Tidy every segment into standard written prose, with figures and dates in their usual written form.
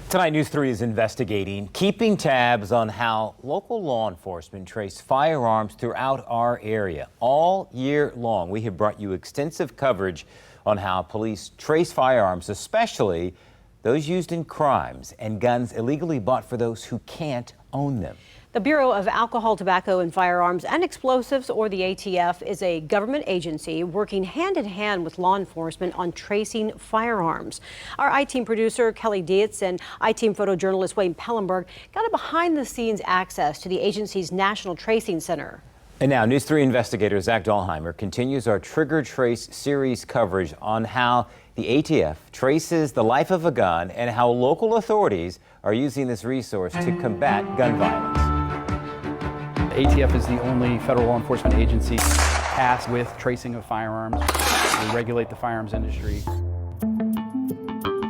Tonight, News 3 is investigating, keeping tabs on how local law enforcement trace firearms throughout our area. All year long, we have brought you extensive coverage on how police trace firearms, especially those used in crimes and guns illegally bought for those who can't own them. The Bureau of Alcohol, Tobacco and Firearms and Explosives, or the ATF, is a government agency working hand in hand with law enforcement on tracing firearms. Our I-Team producer, Kelly Dietz, and I-Team photojournalist Wayne Pellenberg got a behind-the-scenes access to the agency's National Tracing Center. And now, News 3 investigator Zach Dahlheimer continues our Trigger Trace series coverage on how the ATF traces the life of a gun and how local authorities are using this resource to combat gun violence. ATF is the only federal law enforcement agency tasked with tracing of firearms. We regulate the firearms industry.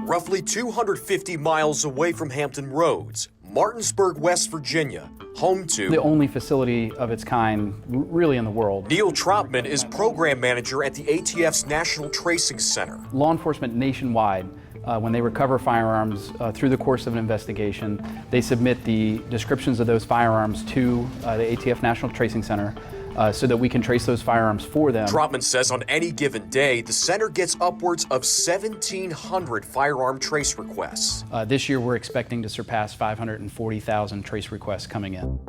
Roughly 250 miles away from Hampton Roads, Martinsburg, West Virginia, home to the only facility of its kind really in the world. Neil Trotman is program manager at the ATF's National Tracing Center. Law enforcement nationwide, when they recover firearms through the course of an investigation, they submit the descriptions of those firearms to the ATF National Tracing Center so that we can trace those firearms for them. Trotman says on any given day, the center gets upwards of 1,700 firearm trace requests. This year, we're expecting to surpass 540,000 trace requests coming in.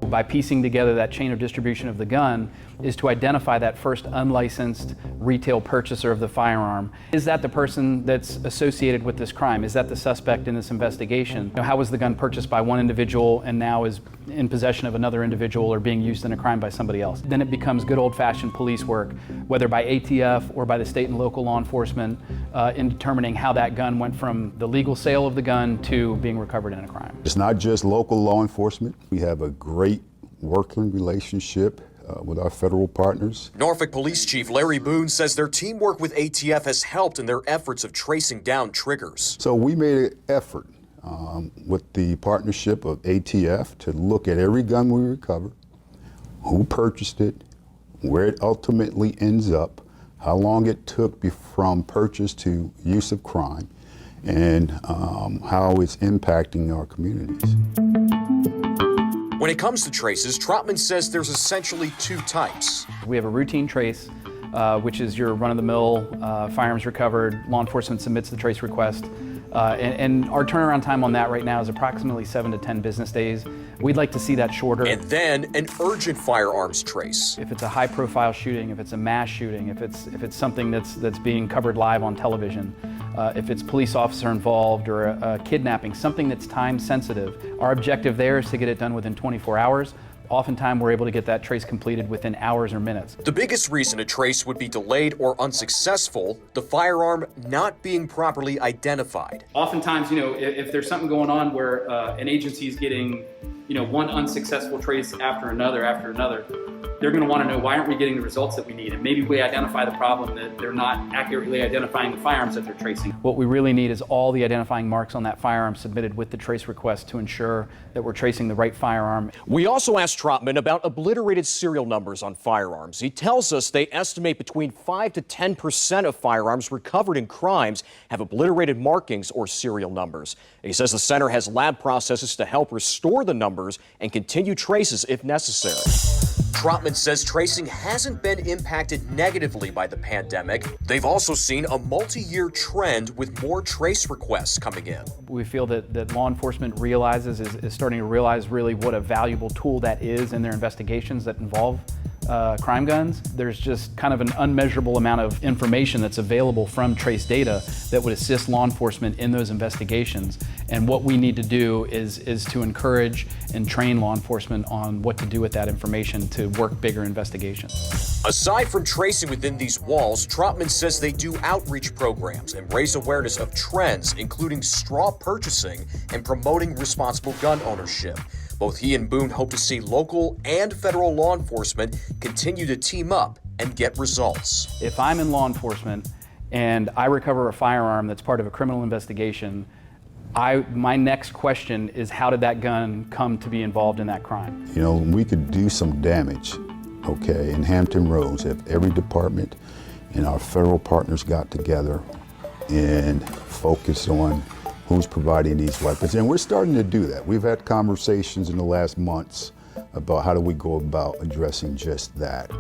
By piecing together that chain of distribution of the gun is to identify that first unlicensed retail purchaser of the firearm. Is that the person that's associated with this crime? Is that the suspect in this investigation? How was the gun purchased by one individual and now is in possession of another individual or being used in a crime by somebody else? Then it becomes good old-fashioned police work, whether by ATF or by the state and local law enforcement, in determining how that gun went from the legal sale of the gun to being recovered in a crime. It's not just local law enforcement. We have a great working relationship with our federal partners. Norfolk Police Chief Larry Boone says their teamwork with ATF has helped in their efforts of tracing down triggers. So we made an effort with the partnership of ATF to look at every gun we recover, who purchased it, where it ultimately ends up, how long it took from purchase to use of crime, and how it's impacting our communities. When it comes to traces, Trotman says there's essentially two types. We have a routine trace, which is your run-of-the-mill firearms recovered. Law enforcement submits the trace request. And our turnaround time on that right now is approximately 7 to 10 business days. We'd like to see that shorter. And then an urgent firearms trace. If it's a high-profile shooting, if it's a mass shooting, if it's something that's being covered live on television, if it's police officer involved or a kidnapping, something that's time sensitive, our objective there is to get it done within 24 hours. Oftentimes, we're able to get that trace completed within hours or minutes. The biggest reason a trace would be delayed or unsuccessful, the firearm not being properly identified. Oftentimes, if there's something going on where an agency is getting, one unsuccessful trace after another, they're going to want to know, why aren't we getting the results that we need? And maybe we identify the problem that they're not accurately identifying the firearms that they're tracing. What we really need is all the identifying marks on that firearm submitted with the trace request to ensure that we're tracing the right firearm. We also asked Trotman about obliterated serial numbers on firearms. He tells us they estimate between 5 to 10% of firearms recovered in crimes have obliterated markings or serial numbers. He says the center has lab processes to help restore the numbers and continue traces if necessary. Trotman says tracing hasn't been impacted negatively by the pandemic. They've also seen a multi-year trend with more trace requests coming in. We feel that law enforcement is starting to realize really what a valuable tool that is in their investigations that involve crime guns. There's just kind of an unmeasurable amount of information that's available from trace data that would assist law enforcement in those investigations. And what we need to do is to encourage and train law enforcement on what to do with that information to work bigger investigations. Aside from tracing within these walls, Trotman says they do outreach programs and raise awareness of trends, including straw purchasing and promoting responsible gun ownership. Both he and Boone hope to see local and federal law enforcement continue to team up and get results. If I'm in law enforcement and I recover a firearm that's part of a criminal investigation, my next question is, how did that gun come to be involved in that crime? We could do some damage, in Hampton Roads if every department and our federal partners got together and focused on who's providing these weapons. And we're starting to do that. We've had conversations in the last months about how do we go about addressing just that.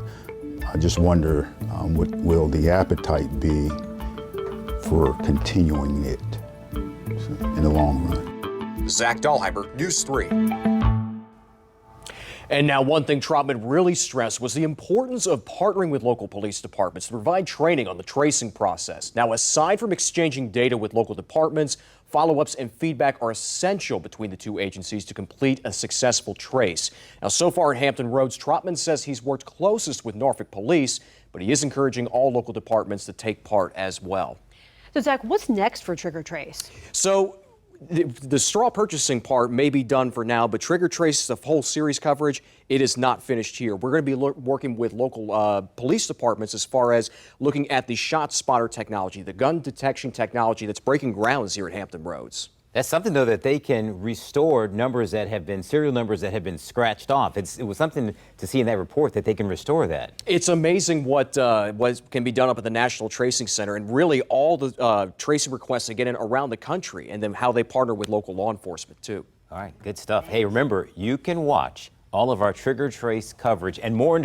I just wonder what will the appetite be for continuing it in the long run. Zach Dahlheimer, News 3. And now one thing Trotman really stressed was the importance of partnering with local police departments to provide training on the tracing process. Now, aside from exchanging data with local departments, follow-ups and feedback are essential between the two agencies to complete a successful trace. Now, so far at Hampton Roads, Trotman says he's worked closest with Norfolk Police, but he is encouraging all local departments to take part as well. So, Zach, what's next for Trigger Trace? So the straw purchasing part may be done for now, but Trigger Trace, the whole series coverage, it is not finished here. We're going to be working with local police departments as far as looking at the shot spotter technology, the gun detection technology that's breaking grounds here at Hampton Roads. That's something, though, that they can restore numbers that have been serial numbers that have been scratched off. It was something to see in that report that they can restore that. It's amazing what can be done up at the National Tracing Center, and really all the tracing requests that get in around the country, and then how they partner with local law enforcement, too. All right, good stuff. Hey, remember, you can watch all of our Trigger Trace coverage and more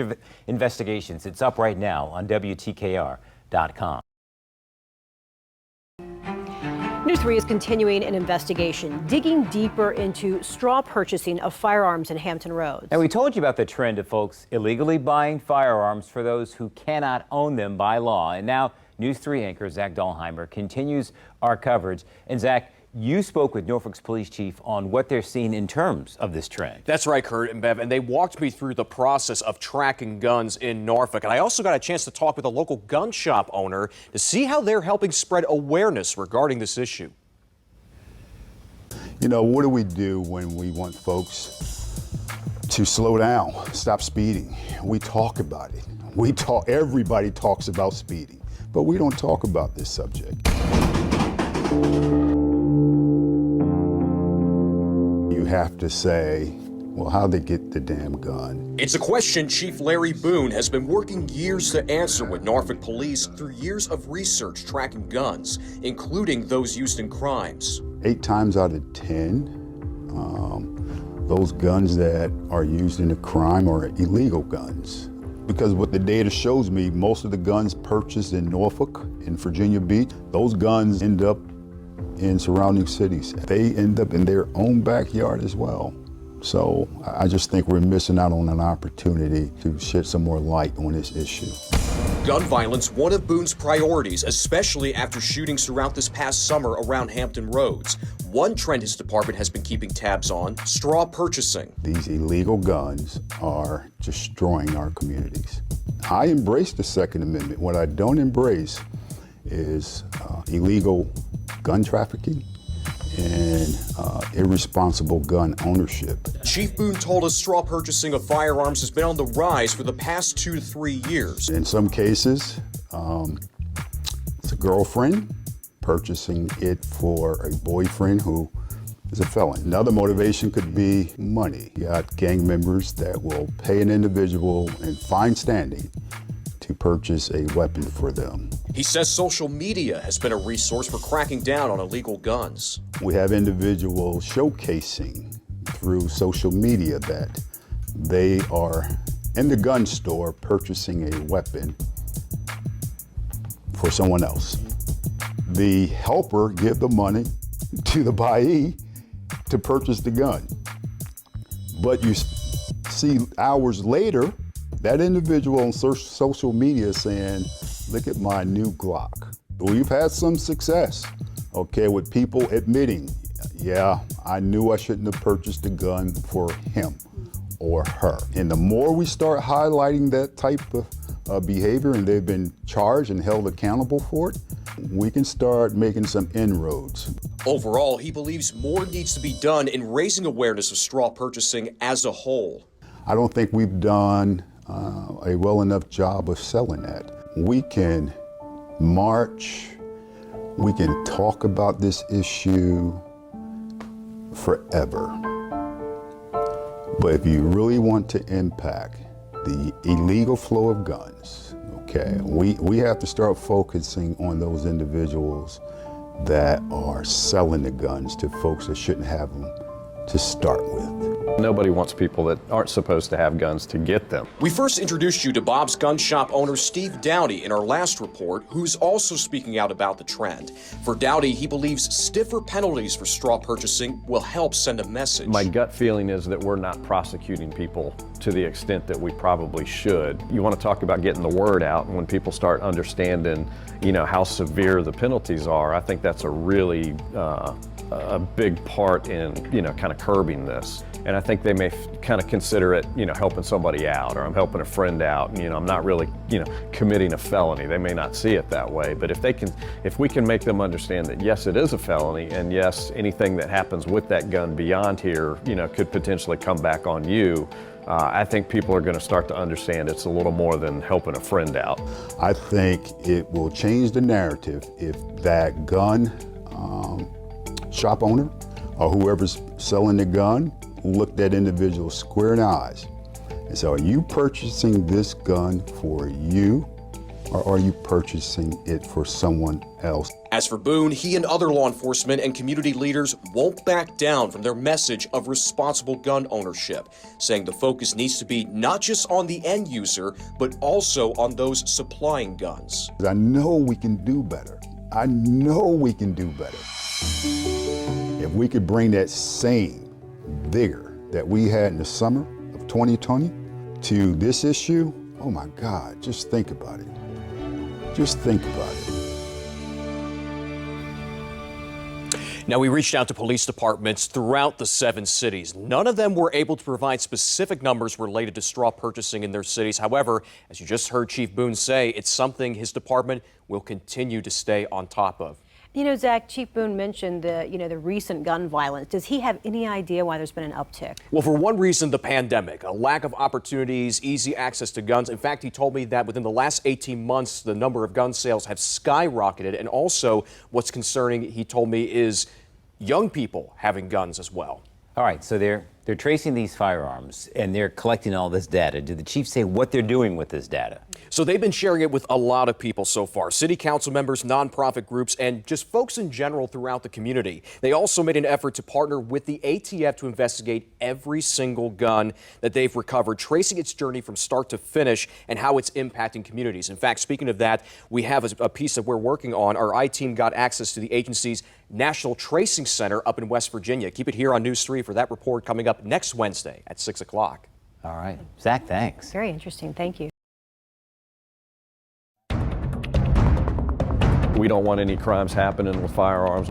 investigations. It's up right now on WTKR.com. News 3 is continuing an investigation, digging deeper into straw purchasing of firearms in Hampton Roads. Now, we told you about the trend of folks illegally buying firearms for those who cannot own them by law. And now News 3 anchor Zach Dahlheimer continues our coverage. And Zach, you spoke with Norfolk's police chief on what they're seeing in terms of this trend. That's right, Kurt and Bev, and they walked me through the process of tracking guns in Norfolk. And I also got a chance to talk with a local gun shop owner to see how they're helping spread awareness regarding this issue. You know, what do we do when we want folks to slow down, stop speeding? We talk about it. Everybody talks about speeding, but we don't talk about this subject. You have to say, well, how'd they get the damn gun? It's a question Chief Larry Boone has been working years to answer with Norfolk Police through years of research tracking guns, including those used in crimes. 8 times out of 10, those guns that are used in a crime are illegal guns. Because what the data shows me, most of the guns purchased in Norfolk, in Virginia Beach, those guns end up in surrounding cities. They end up in their own backyard as well. So I just think we're missing out on an opportunity to shed some more light on this issue. Gun violence, one of Boone's priorities, especially after shootings throughout this past summer around Hampton Roads. One trend his department has been keeping tabs on, straw purchasing. These illegal guns are destroying our communities. I embrace the Second Amendment. What I don't embrace is illegal gun trafficking and irresponsible gun ownership. Chief Boone told us straw purchasing of firearms has been on the rise for the past 2 to 3 years. In some cases, it's a girlfriend purchasing it for a boyfriend who is a felon. Another motivation could be money. You got gang members that will pay an individual in fine standing to purchase a weapon for them. He says social media has been a resource for cracking down on illegal guns. We have individuals showcasing through social media that they are in the gun store purchasing a weapon for someone else. The helper give the money to the buyee to purchase the gun. But you see hours later, that individual on social media saying, look at my new Glock. We've had some success, okay, with people admitting, yeah, I knew I shouldn't have purchased a gun for him or her. And the more we start highlighting that type of behavior and they've been charged and held accountable for it, we can start making some inroads. Overall, he believes more needs to be done in raising awareness of straw purchasing as a whole. I don't think we've done a well enough job of selling that. We can march, we can talk about this issue forever. But if you really want to impact the illegal flow of guns, okay, we have to start focusing on those individuals that are selling the guns to folks that shouldn't have them to start with. Nobody wants people that aren't supposed to have guns to get them. We first introduced you to Bob's Gun Shop owner Steve Dowdy in our last report, who's also speaking out about the trend. For Dowdy, he believes stiffer penalties for straw purchasing will help send a message. My gut feeling is that we're not prosecuting people to the extent that we probably should. You want to talk about getting the word out, and when people start understanding, how severe the penalties are, I think that's a really a big part in, kind of curbing this. And I think they may kind of consider it, helping somebody out, or I'm helping a friend out, and, I'm not really, committing a felony. They may not see it that way, but if we can make them understand that yes, it is a felony, and yes, anything that happens with that gun beyond here, could potentially come back on you, I think people are going to start to understand it's a little more than helping a friend out. I think it will change the narrative if that gun shop owner or whoever's selling the gun look that individual square in the eyes and say, are you purchasing this gun for you, or are you purchasing it for someone else? As for Boone, he and other law enforcement and community leaders won't back down from their message of responsible gun ownership, saying the focus needs to be not just on the end user, but also on those supplying guns. I know we can do better. I know we can do better. If we could bring that same vigor that we had in the summer of 2020 to this issue, oh my God, just think about it. Just think about it. Now, we reached out to police departments throughout the 7 cities. None of them were able to provide specific numbers related to straw purchasing in their cities. However, as you just heard Chief Boone say, it's something his department will continue to stay on top of. Zach, Chief Boone mentioned the recent gun violence. Does he have any idea why there's been an uptick? Well, for one reason, the pandemic, a lack of opportunities, easy access to guns. In fact, he told me that within the last 18 months, the number of gun sales have skyrocketed. And also, what's concerning, he told me, is young people having guns as well. All right, so they're tracing these firearms and they're collecting all this data. Did the chief say what they're doing with this data? So they've been sharing it with a lot of people so far. City council members, nonprofit groups, and just folks in general throughout the community. They also made an effort to partner with the ATF to investigate every single gun that they've recovered, tracing its journey from start to finish and how it's impacting communities. In fact, speaking of that, we have a piece that we're working on. Our I-team got access to the agency's National Tracing Center up in West Virginia. Keep it here on News 3 for that report coming up next Wednesday at 6 o'clock. All right. Zach, thanks. Very interesting. Thank you. We don't want any crimes happening with firearms.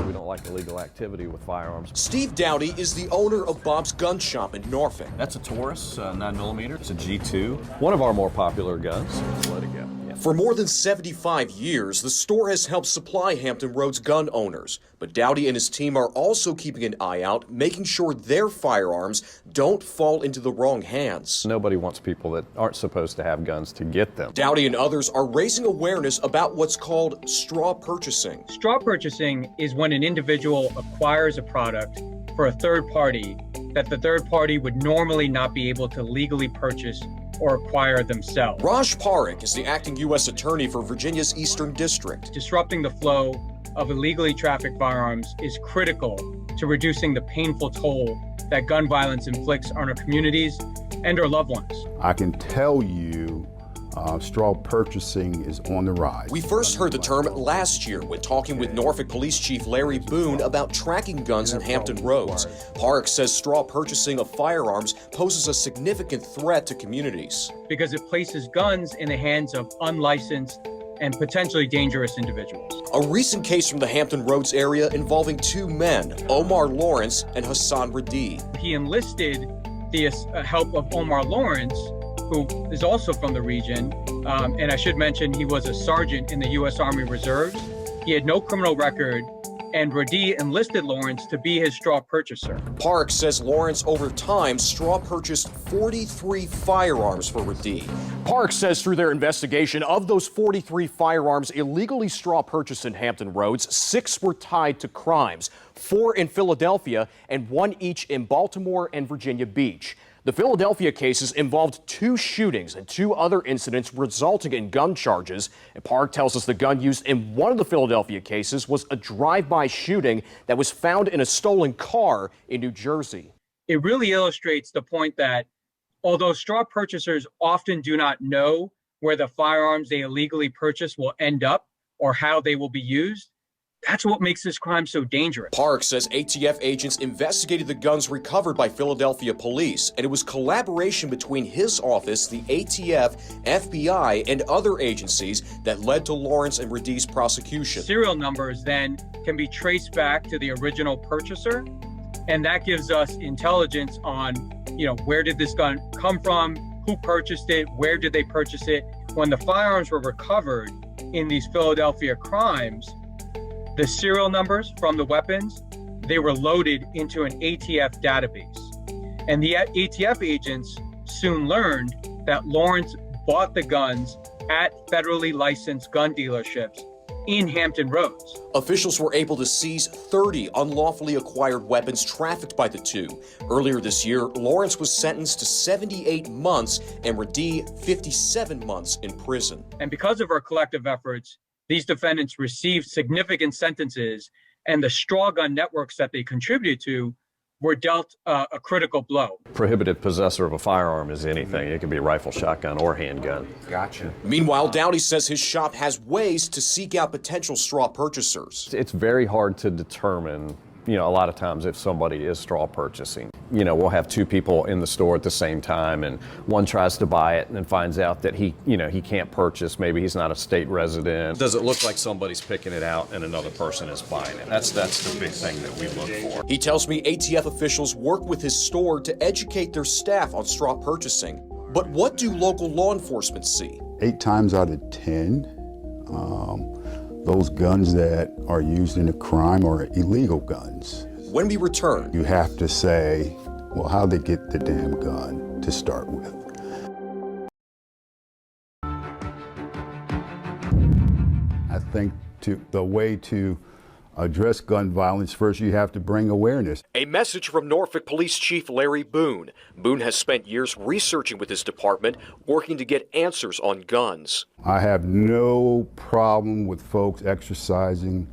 We don't like illegal activity with firearms. Steve Dowdy is the owner of Bob's Gun Shop in Norfolk. That's a Taurus 9mm. It's a G2. One of our more popular guns. Just let it go. Yeah. For more than 75 years, the store has helped supply Hampton Roads gun owners. But Dowdy and his team are also keeping an eye out, making sure their firearms don't fall into the wrong hands. Nobody wants people that aren't supposed to have guns to get them. Dowdy and others are raising awareness about what's called straw purchasing. Straw purchasing is when an individual acquires a product for a third party that the third party would normally not be able to legally purchase or acquire themselves. Raj Parekh is the acting U.S. attorney for Virginia's Eastern District. Disrupting the flow of illegally trafficked firearms is critical to reducing the painful toll that gun violence inflicts on our communities and our loved ones. I can tell you straw purchasing is on the rise. We first heard the term last year when talking with Norfolk Police Chief Larry Boone about tracking guns in Hampton Roads. Parekh says straw purchasing of firearms poses a significant threat to communities. Because it places guns in the hands of unlicensed and potentially dangerous individuals. A recent case from the Hampton Roads area involving 2 men, Omar Lawrence and Hassan Radi. He enlisted the help of Omar Lawrence, who is also from the region, and I should mention he was a sergeant in the U.S. Army Reserves. He had no criminal record, and Radi enlisted Lawrence to be his straw purchaser. Parekh says Lawrence, over time, straw purchased 43 firearms for Radi. Parekh says through their investigation, of those 43 firearms illegally straw purchased in Hampton Roads, 6 were tied to crimes, 4 in Philadelphia, and 1 each in Baltimore and Virginia Beach. The Philadelphia cases involved 2 shootings and 2 other incidents resulting in gun charges. And Park tells us the gun used in one of the Philadelphia cases was a drive-by shooting that was found in a stolen car in New Jersey. It really illustrates the point that although straw purchasers often do not know where the firearms they illegally purchased will end up or how they will be used, that's what makes this crime so dangerous. Park says ATF agents investigated the guns recovered by Philadelphia police, and it was collaboration between his office, the ATF, FBI, and other agencies that led to Lawrence and Radi's prosecution. Serial numbers then can be traced back to the original purchaser, and that gives us intelligence on, where did this gun come from, who purchased it, where did they purchase it. When the firearms were recovered in these Philadelphia crimes, the serial numbers from the weapons, they were loaded into an ATF database. And the ATF agents soon learned that Lawrence bought the guns at federally licensed gun dealerships in Hampton Roads. Officials were able to seize 30 unlawfully acquired weapons trafficked by the 2. Earlier this year, Lawrence was sentenced to 78 months and Radi 57 months in prison. And because of our collective efforts, these defendants received significant sentences, and the straw gun networks that they contributed to were dealt a critical blow. Prohibited possessor of a firearm is anything. It can be a rifle, shotgun, or handgun. Gotcha. Meanwhile, Dowdy says his shop has ways to seek out potential straw purchasers. It's very hard to determine, a lot of times if somebody is straw purchasing. We'll have 2 people in the store at the same time, and one tries to buy it and then finds out that he can't purchase. Maybe he's not a state resident. Does it look like somebody's picking it out and another person is buying it? That's the big thing that we look for. He tells me ATF officials work with his store to educate their staff on straw purchasing. But what do local law enforcement see? 8 times out of 10, those guns that are used in a crime are illegal guns. When we return, You have to say, well, how'd they get the damn gun to start with? I think the way to address gun violence, first you have to bring awareness. a message from Norfolk Police Chief Larry Boone. Boone has spent years researching with his department, working to get answers on guns. I have no problem with folks exercising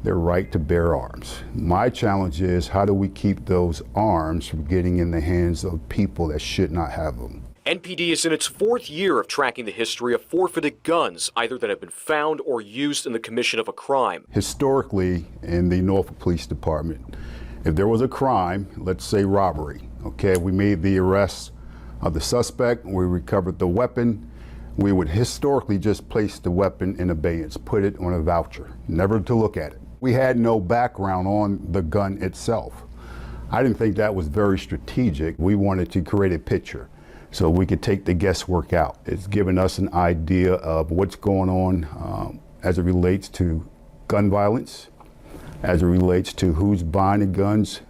their right to bear arms. My challenge is, how do we keep those arms from getting in the hands of people that should not have them? NPD is in its 4th year of tracking the history of forfeited guns, either that have been found or used in the commission of a crime. Historically, in the Norfolk Police Department, if there was a crime, let's say robbery, okay, we made the arrest of the suspect, we recovered the weapon, we would historically just place the weapon in abeyance, put it on a voucher, never to look at it. We had no background on the gun itself. I didn't think that was very strategic. We wanted to create a picture so we could take the guesswork out. It's given us an idea of what's going on as it relates to gun violence, as it relates to who's buying the guns,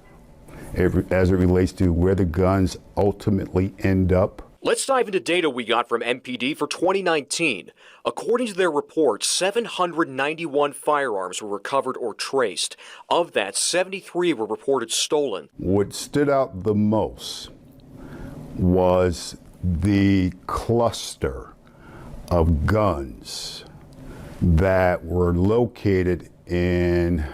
as it relates to where the guns ultimately end up. Let's dive into data we got from NPD for 2019. According to their report, 791 firearms were recovered or traced. Of that, 73 were reported stolen. What stood out the most was the cluster of guns that were located in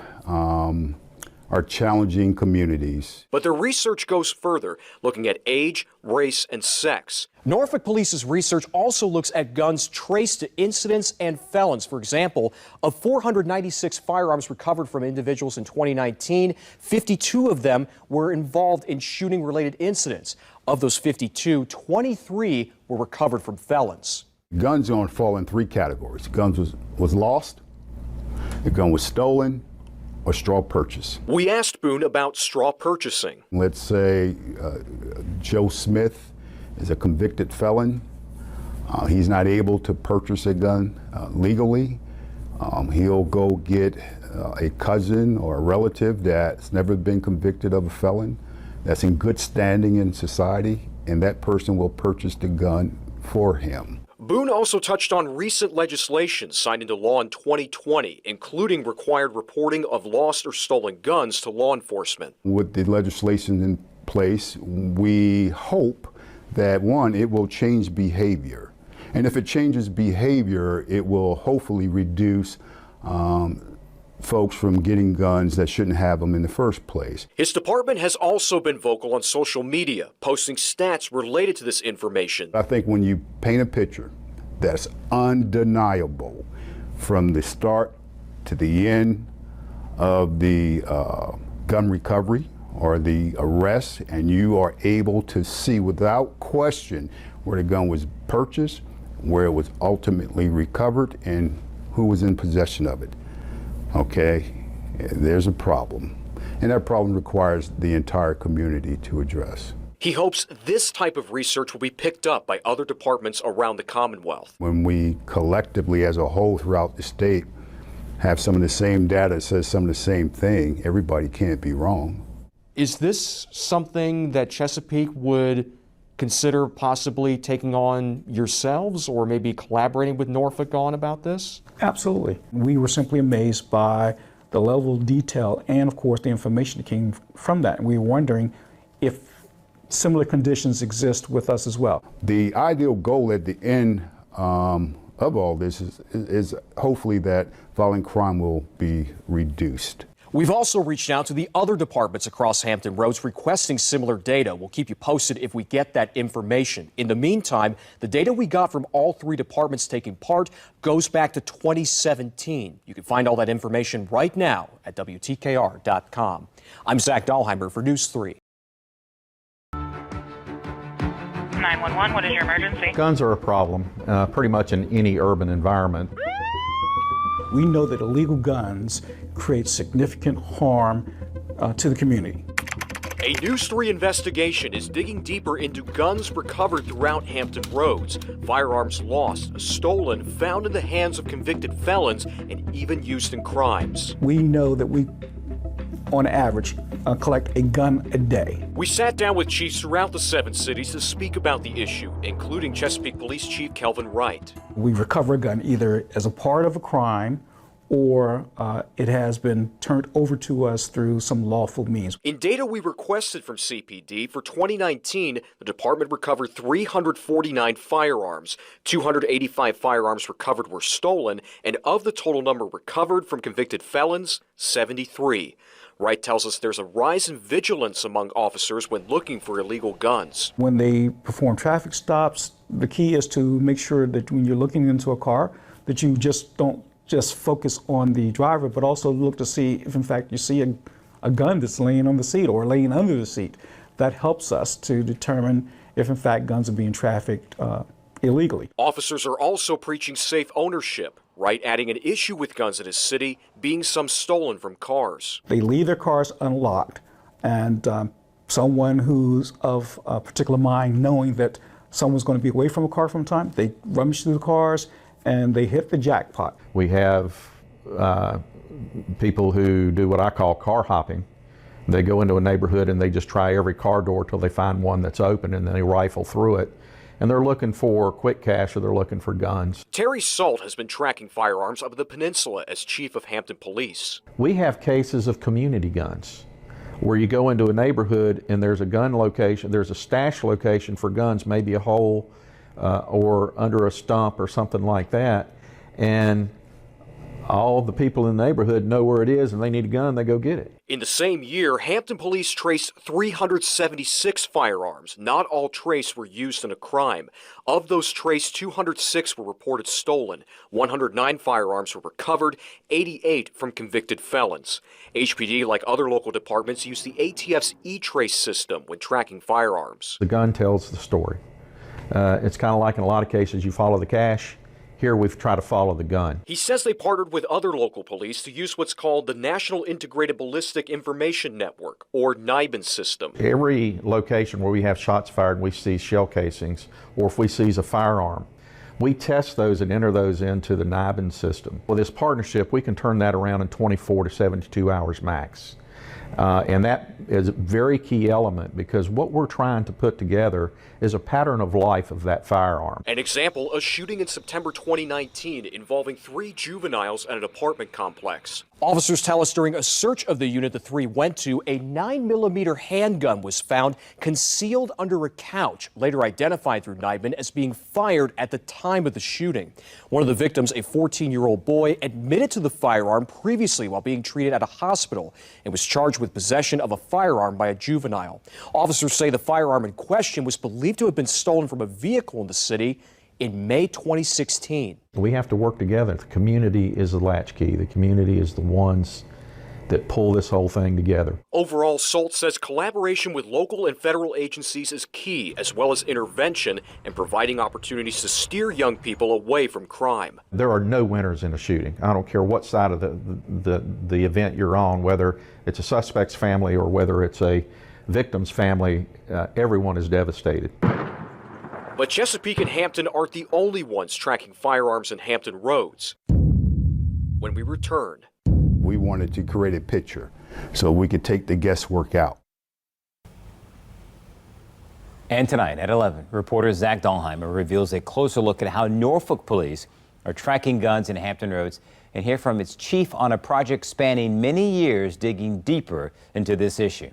our challenging communities. But their research goes further, looking at age, race, and sex. Norfolk Police's research also looks at guns traced to incidents and felons. For example, of 496 firearms recovered from individuals in 2019, 52 of them were involved in shooting-related incidents. Of those 52, 23 were recovered from felons. Guns are going to fall in 3 categories. Guns was lost, the gun was stolen, or straw purchase. We asked Boone about straw purchasing. Let's say Joe Smith is a convicted felon. He's not able to purchase a gun legally. He'll go get a cousin or a relative that's never been convicted of a felon, that's in good standing in society, and that person will purchase the gun for him. Boone also touched on recent legislation signed into law in 2020, including required reporting of lost or stolen guns to law enforcement. With the legislation in place, we hope that, one, it will change behavior. And if it changes behavior, it will hopefully reduce folks from getting guns that shouldn't have them in the first place. His department has also been vocal on social media, posting stats related to this information. I think when you paint a picture that's undeniable from the start to the end of the gun recovery or the arrest, and you are able to see without question where the gun was purchased, where it was ultimately recovered, and who was in possession of it. Okay, there's a problem. And that problem requires the entire community to address. He hopes this type of research will be picked up by other departments around the Commonwealth. When we collectively as a whole throughout the state have some of the same data that says some of the same thing, everybody can't be wrong. Is this something that Chesapeake would consider possibly taking on yourselves, or maybe collaborating with Norfolk on about this? Absolutely. We were simply amazed by the level of detail and, of course, the information that came from that. And we were wondering if similar conditions exist with us as well. The ideal goal at the end of all this is hopefully that violent crime will be reduced. We've also reached out to the other departments across Hampton Roads requesting similar data. We'll keep you posted if we get that information. In the meantime, the data we got from all three departments taking part goes back to 2017. You can find all that information right now at WTKR.com. I'm Zach Dahlheimer for News 3. 911, what is your emergency? Guns are a problem pretty much in any urban environment. We know that illegal guns create significant harm to the community. A News 3 investigation is digging deeper into guns recovered throughout Hampton Roads, firearms lost, stolen, found in the hands of convicted felons, and even used in crimes. We know that we, on average, collect a gun a day. We sat down with chiefs throughout the 7 cities to speak about the issue, including Chesapeake Police Chief Kelvin Wright. We recover a gun either as a part of a crime or it has been turned over to us through some lawful means. In data we requested from CPD for 2019, the department recovered 349 firearms. 285 firearms recovered were stolen, and of the total number recovered from convicted felons, 73. Wright tells us there's a rise in vigilance among officers when looking for illegal guns. When they perform traffic stops, the key is to make sure that when you're looking into a car, that you just don't just focus on the driver, but also look to see if in fact you see a gun that's laying on the seat or laying under the seat. That helps us to determine if in fact guns are being trafficked illegally. Officers are also preaching safe ownership, Wright adding an issue with guns in his city being some stolen from cars. They leave their cars unlocked, and someone who's of a particular mind, knowing that someone's going to be away from a car from time, they rummage through the cars and they hit the jackpot. We have people who do what I call car hopping. They go into a neighborhood and they just try every car door till they find one that's open, and then they rifle through it. And they're looking for quick cash or they're looking for guns. Terry Salt has been tracking firearms up the peninsula as chief of Hampton Police. We have cases of community guns where you go into a neighborhood and there's a gun location, there's a stash location for guns, maybe a hole or under a stump or something like that. And all the people in the neighborhood know where it is and they need a gun, they go get it. In the same year, Hampton Police traced 376 firearms. Not all traced were used in a crime. Of those traced, 206 were reported stolen. 109 firearms were recovered, 88 from convicted felons. HPD, like other local departments, used the ATF's E-Trace system when tracking firearms. The gun tells the story. It's kind of like in a lot of cases, you follow the cash. Here we've tried to follow the gun. He says they partnered with other local police to use what's called the National Integrated Ballistic Information Network, or NIBIN system. Every location where we have shots fired and we see shell casings, or if we seize a firearm, we test those and enter those into the NIBIN system. With this partnership, we can turn that around in 24 to 72 hours max. And that is a very key element because what we're trying to put together is a pattern of life of that firearm. An example, a shooting in September 2019 involving 3 juveniles at an apartment complex. Officers tell us during a search of the unit the 3 went to, a 9mm handgun was found concealed under a couch, later identified through Neidman as being fired at the time of the shooting. One of the victims, a 14-year-old boy, admitted to the firearm previously while being treated at a hospital and was charged with possession of a firearm by a juvenile. Officers say the firearm in question was believed to have been stolen from a vehicle in the city in May 2016. We have to work together. The community is the latchkey. The community is the ones that pull this whole thing together. Overall, Salt says collaboration with local and federal agencies is key, as well as intervention and providing opportunities to steer young people away from crime. There are no winners in a shooting. I don't care what side of the event you're on, whether it's a suspect's family or whether it's a victim's family, everyone is devastated. But Chesapeake and Hampton aren't the only ones tracking firearms in Hampton roads. When we return, We wanted to create a picture so we could take the guesswork out. And tonight at 11, reporter Zach Dahlheimer reveals a closer look at how Norfolk police are tracking guns in Hampton roads, and hear from its chief on a project spanning many years digging deeper into this issue.